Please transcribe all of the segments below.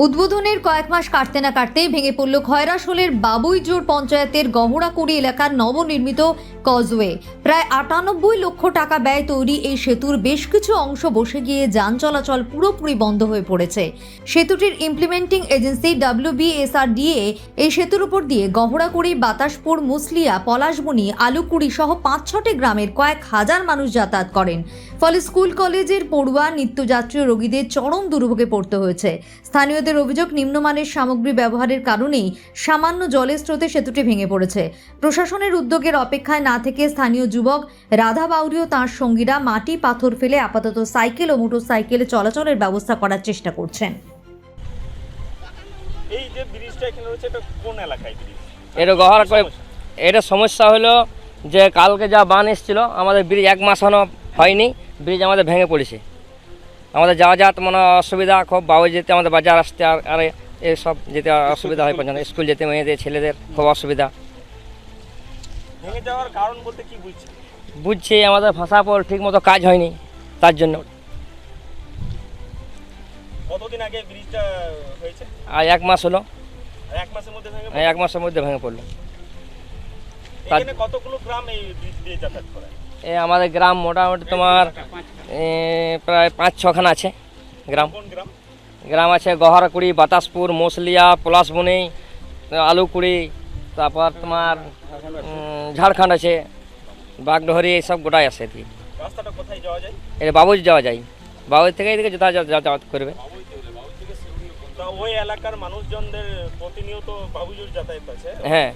উদ্বোধনের কয়েক মাস কাটতে না কাটতেই ভেঙে পড়ল খয়রাশোলের বাবুইজোড় পঞ্চায়েতের গহড়াকুড়ি এলাকার নবনির্মিত কজওয়ে। প্রায় ৯৮ লক্ষ টাকা ব্যয় তৈরি এই সেতুর বেশ কিছু অংশ বসে গিয়ে যান চলাচল পুরোপুরি বন্ধ হয়ে পড়েছে। সেতুটির ইমপ্লিমেন্টিং এজেন্সি WBSRDA এই সেতুর উপর দিয়ে গহড়াকুড়ি, বাতাসপুর, মুসলিয়া, পলাশবনি, আলুকুড়ি সহ ৫-৬টি গ্রামের কয়েক হাজার মানুষ যাতায়াত করেন। ফলে স্কুল কলেজের পড়ুয়া, নিত্যযাত্রী ও রোগীদের চরম দুর্ভোগে পড়তে হয়েছে। স্থানীয়দের অভিযোগ, নিম্নমানের সামগ্রী ব্যবহারের কারণেই সামান্য জলের স্রোতে সেতুটি ভেঙে পড়েছে। প্রশাসনের উদ্যোগের অপেক্ষায় না থেকে স্থানীয় যুবক রাধা বাউরি ও তাঁর সঙ্গীরা মাটি পাথর ফেলে আপাতত সাইকেল ও মোটরসাইকেলে চলাচলের ব্যবস্থা করার চেষ্টা করছেন। এই যে ব্রিজটা এখানে রয়েছে, এটা কোন এলাকায় ব্রিজ? এটা গহড়াকুড়ি। এটা সমস্যা হলো যে কালকে যা বান এসেছিল, আমাদের ব্রিজ 1 মাস হয়নি, ব্রিজ আমাদের ভেঙে পড়েছে। আমাদের যাওয়া মানে অসুবিধা খুব, বাবু যেতে, আমাদের বাজার আসতে আর এসব যেতে অসুবিধা হয়, পর্যন্ত স্কুল যেতে মেয়েদের ছেলেদের খুব অসুবিধা। ভেঙে যাওয়ার কারণ বলতে কি বুঝছি আমাদের ভাষাপোল ঠিক মতো কাজ হয়নি, তার জন্য। কতদিন আগে ব্রিজটা হয়েছে? আর 1 মাস হলো। 1 মাসের মধ্যে ভেঙে? 1 মাসের মধ্যে ভেঙে পড়লো। এখানে কতগুলো গ্রাম এই ব্রিজ দিয়ে যাতায়াত করে? আমাদের গ্রাম মোটামুটি তোমার প্রায় 5-6খানা আছে গ্রাম। কোন গ্রাম? গ্রাম আছে গহড়াকুড়ি, বাতাসপুর, মুসলিয়া, পলাশবনি, আলুকুড়ি, তারপর তোমার ঝাড়খণ্ড আছে, বাগডহরি, এইসব গোটাই আছে। রাস্তাটা কোথায় যাওয়া যায়? এটা বাবুই যাওয়া যায়, বাবুই থেকে এদিকে যাতায়াত করবে। ওই এলাকার মানুষজনদের প্রতিনিয়ত বাবুইজোড় যাতায়াত আছে। হ্যাঁ,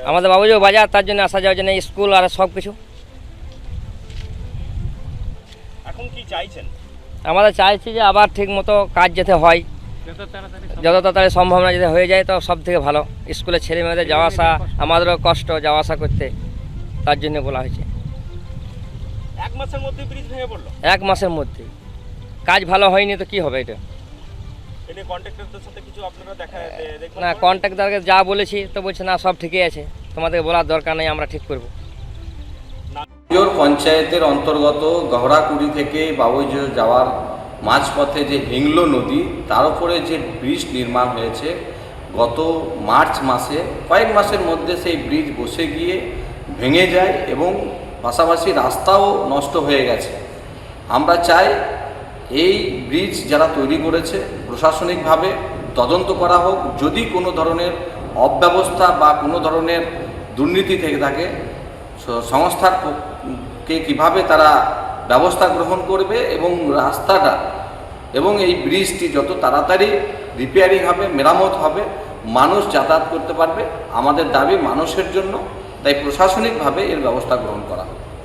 আমাদের বাবুইজোড় বাজার, তার জন্য আসা যাওয়ার জন্য স্কুল আর সব কিছু। এখন কি চাইছেন? আমাদের চাইছি যে আবার ঠিক মতো কাজ যাতে হয়, যত তাড়াতাড়ি সম্ভব না যদি হয়ে যায় তো সব থেকে ভালো। স্কুলের ছেলে মেয়েদের যাওয়া আসা, আমাদেরও কষ্ট যাওয়া আসা করতে, তার জন্য বলা হয়েছে। 1 মাসের মধ্যে ব্রিজ ভেঙে পড়লো? 1 মাসের মধ্যে। কাজ ভালো হয়নি তো কি হবে এটা? এটা কন্ট্রাক্টরদের সাথে কিছু আপনারা দেখুন না, কন্ট্রাক্টরকে যা বলেছি তো বলছে না সব ঠিকই আছে, তোমাদের বলার দরকার নেই, আমরা ঠিক করব। বাবুইজোড় পঞ্চায়েতের অন্তর্গত গহড়াকুড়ি থেকে বাবুইজোড় যাওয়ার মাঝপথে যে হিংলো নদী, তার উপরে যে ব্রিজ নির্মাণ হয়েছে গত মার্চ মাসে, কয়েক মাসের মধ্যে সেই ব্রিজ বসে গিয়ে ভেঙে যায় এবং পাশাপাশি রাস্তাও নষ্ট হয়ে গেছে। আমরা চাই এই ব্রিজ যারা তৈরি করেছে প্রশাসনিকভাবে তদন্ত করা হোক। যদি কোনো ধরনের অব্যবস্থা বা কোনো ধরনের দুর্নীতি থেকে থাকে, সংস্থাকে কীভাবে তারা ব্যবস্থা গ্রহণ করবে এবং রাস্তাটা এবং এই ব্রিজটি যত তাড়াতাড়ি রিপেয়ারিং হবে, মেরামত হবে, মানুষ যাতায়াত করতে পারবে। আমাদের দাবি মানুষের জন্য, তাই প্রশাসনিকভাবে এর ব্যবস্থা গ্রহণ করা হবে।